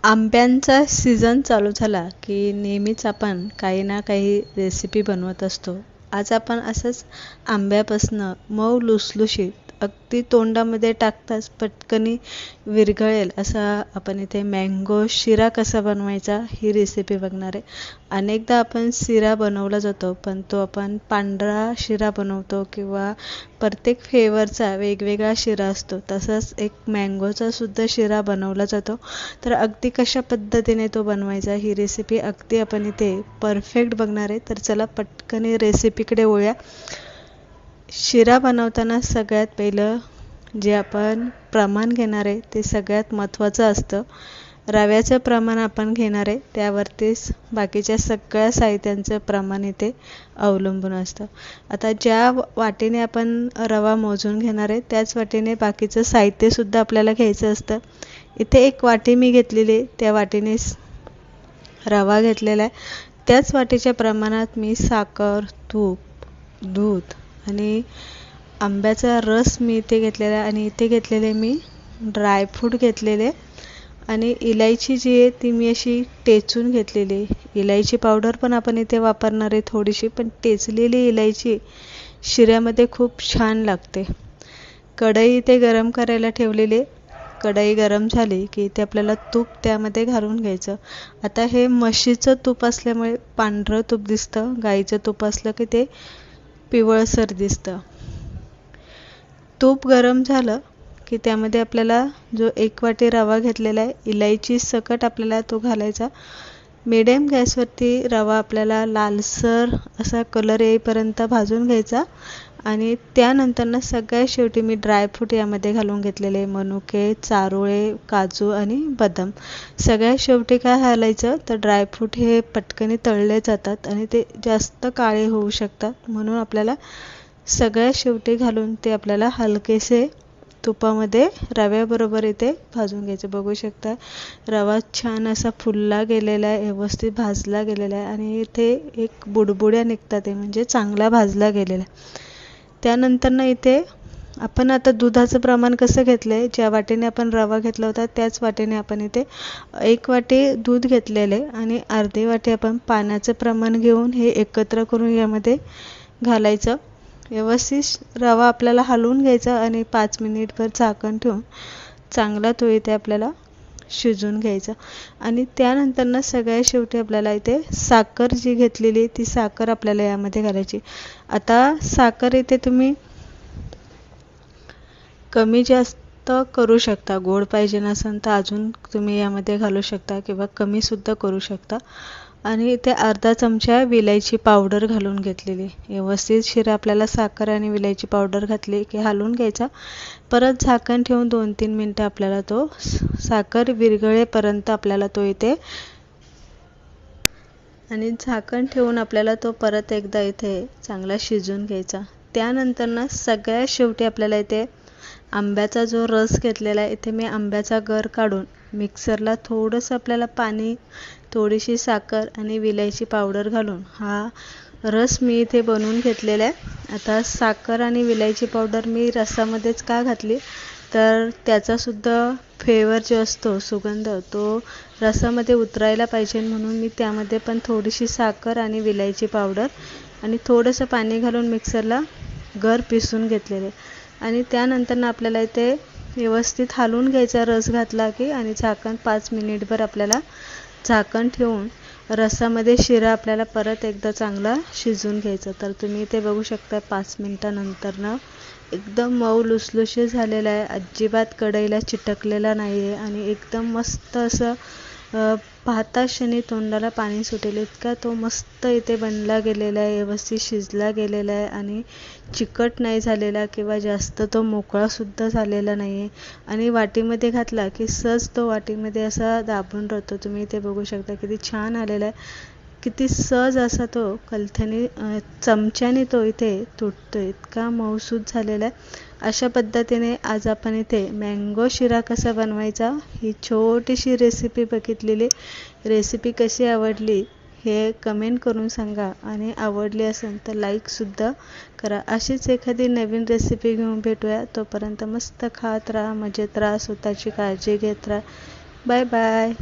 आंब्यांचा season चालू झाला की नेहमीच आपण काही ना काही रेसिपी बनवत असतो. आज आपण असंच आंब्यापासनं मऊ लुसलुशीत अगदी तोंडामध्ये टाकताच पटकनी विरघळेल असा आपण इथे मँगो शिरा कसा बनवायचा ही रेसिपी बघणार आहे. अनेकदा आपण शिरा बनवला जातो, पण तो आपण पांढरा शिरा बनवतो किंवा प्रत्येक फ्लेवरचा वेगवेगळा शिरा असतो. तसंच एक मँगोचा सुद्धा शिरा बनवला जातो. तर अगदी कशा पद्धतीने तो बनवायचा ही रेसिपी अगदी आपण इथे परफेक्ट बघणार आहे. तर चला पटकन रेसिपीकडे वळूया. शिरा बनवताना सगळ्यात पहिलं जे आपण प्रमाण घेणार आहे ते सगळ्यात महत्त्वाचं असतं. रव्याचं प्रमाण आपण घेणार आहे, त्यावरतीच बाकीच्या सगळ्या साहित्यांचं प्रमाण इथे अवलंबून असतं. आता ज्या वाटीने आपण रवा मोजून घेणार आहे त्याच वाटीने बाकीचं साहित्यसुद्धा आपल्याला घ्यायचं असतं. इथे एक वाटी मी घेतलेली आहे, त्या वाटीने रवा घेतलेला आहे. त्याच वाटीच्या प्रमाणात मी साखर, तूप, दूध आणि आंब्याचा रस मी इथे घेतलेला आहे आणि इथे घेतलेले मी ड्रायफ्रूट घेतलेले आणि इलायची जी आहे ती मी अशी टेचून घेतलेली आहे. इलायची पावडर पण आपण इथे वापरणार आहे थोडीशी, पण टेचलेली इलायची शिऱ्यामध्ये खूप छान लागते. कढई इथे गरम करायला ठेवलेली आहे. कढई गरम झाली की इथे आपल्याला तूप त्यामध्ये घालून घ्यायचं. आता हे म्हशीचं तूप असल्यामुळे पांढरं तूप दिसतं, गाईचं तूप असलं की ते पिवळसर दिसतं. तूप गरम झालं की त्यामध्ये आपल्याला जो एक वाटी रवा घेतलेला आहे, इलायची सकट आपल्याला तो घालायचा. मिडियम गॅसवरती रवा आपल्याला लालसर असा कलर येईपर्यंत भाजून घ्यायचा आणि त्यानंतर सगळ्यात शेवटी मी ड्रायफ्रूट यामध्ये घालून घेतलेले मनुके, चारोळे, काजू आणि बदाम. सगळ्यात शेवटी काय घालायचं तर ड्रायफ्रूट हे पटकन तळले जातात आणि ते जास्त काळे होऊ शकतात, म्हणून आपल्याला सगळ्यात शेवटी घालून ते आपल्याला हलकेसे तुपामध्ये रव्याबरोबर इथे भाजून घ्यायचं. बघू शकता रवा छान असा फुलला गेलेला आहे, व्यवस्थित भाजला गेलेला आहे आणि इथे एक बुडबुड्या निघतात, ते म्हणजे चांगला भाजला गेलेला आहे. त्यानंतर इथे आपण आता दुधाचं प्रमाण कसं घेतलं आहे, ज्या वाटीने आपण रवा घेतला होता त्याच वाटीने आपण इथे एक वाटी दूध घेतलेले आणि अर्धी वाटी आपण पाण्याचं प्रमाण घेऊन हे एकत्र करून यामध्ये घालायचं. व्यवस्थित रवा आपल्याला हलवून घ्यायचा आणि 5 मिनिटभर झाकण ठेवून चांगला तो इथे आपल्याला शिजून घ्यायचा आणि त्यानंतर सगळ्यात शेवटी आपल्याला इथे साखर जी घेतलेली ती साखर आपल्याला यामध्ये घालायची. आता साखर इथे तुम्ही कमी जास्त करू शकता, गोड पाहिजे नसेल तर अजून तुम्ही यामध्ये घालू शकता किंवा कमी सुद्धा करू शकता. आणि इथे अर्धा चमचा विलायची पावडर घालून घेतलेली. व्यवस्थित शिरा आपल्याला साखर आणि विलायची पावडर घातली की हलवून घ्यायचा. परत झाकण ठेवून 2-3 मिनटं आपल्याला तो साखर विरघळेपर्यंत आपल्याला तो इथे आणि झाकण ठेवून आपल्याला तो परत एकदा इथे चांगला शिजून घ्यायचा. त्यानंतर सगळ्यात शेवटी आपल्याला इथे आंब्याचा जो रस घेतलेला आहे, इथे मी आंब्याचा गर काढून मिक्सरला थोडंसं आपल्याला पाणी, थोडीशी साखर आणि विलायची पावडर घालून हा रस मी इथे बनवून घेतलेला आहे. आता साखर आणि विलायची पावडर मी रसामध्येच का घातली तर त्याचासुद्धा फ्लेवर जो असतो, सुगंध, तो रसामध्ये उतरायला पाहिजे म्हणून मी त्यामध्ये पण थोडीशी साखर आणि विलायची पावडर आणि थोडंसं पाणी घालून मिक्सरला गर पिसून घेतलेले आणि त्यानंतर आपल्याला इथे व्यवस्थित हलवून घ्यायचा रस घातला की आणि झाकण 5 मिनिटभर आपल्याला झाकण ठेवून रसामध्ये शिरा आपल्याला परत एकदा चांगला शिजवून घ्यायचा. तर तुम्ही इथे बघू शकता 5 मिनिटानंतर एकदम मऊ लुसलुशीत झालेला आहे, अजिबात कढईला चिटकलेला नाही आहे आणि एकदम मस्त असं पाहता क्षणी तोंडाला पाणी सुटेल इतका तो मस्त इथे बनला गेलेला आहे, व्यवस्थित शिजला गेलेला आहे आणि चिकट नाही झालेला किंवा जास्त तो मोकळासुद्धा झालेला नाही आहे आणि वाटीमध्ये घातला की सहज तो वाटीमध्ये असा दाबून राहतो. तुम्ही इथे बघू शकता किती छान आलेला आहे, किती सहज असा तो कलथ्याने चमच्याने तो इथे तुटतो, इतका मऊसूत झालेला आहे. अशा पद्धतीने आज आपण इथे मँगो शिरा कसा बनवायचा ही छोटीशी रेसिपी बघितलेली. रेसिपी कशी आवडली हे कमेंट करून सांगा आणि आवडली असेल तर लाईकसुद्धा करा. अशीच एखादी नवीन रेसिपी घेऊन भेटूया. तोपर्यंत मस्त खात राहा, मजेत राहा, स्वतःची काळजी घेत राहा. Bye bye.